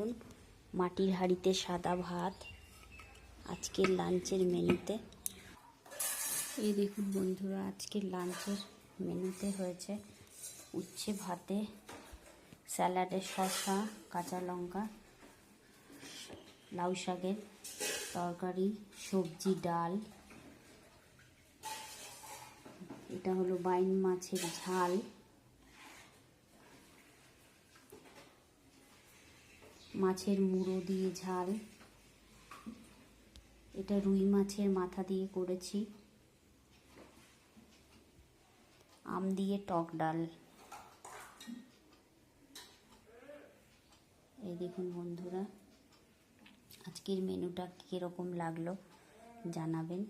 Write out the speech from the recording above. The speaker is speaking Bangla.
দেখুন মাটির হাঁড়িতে সাদা ভাত আজকের লাঞ্চের মেনুতে। এই দেখুন বন্ধুরা, আজকের লাঞ্চের মেনুতে হয়েছে উচ্ছে ভাতে, স্যালাডে শসা, কাঁচা লঙ্কা, লাউ শাকের তরকারি, সবজি, ডাল। এটা হলো বাইন মাছের ঝাল, মাছের মুড়ো দিয়ে ঝাল। এটা রুই মাছের মাথা দিয়ে করেছি। আম দিয়ে টক ডাল। এই দেখুন বন্ধুরা, আজকের মেনুটা কীরকম লাগলো জানাবেন।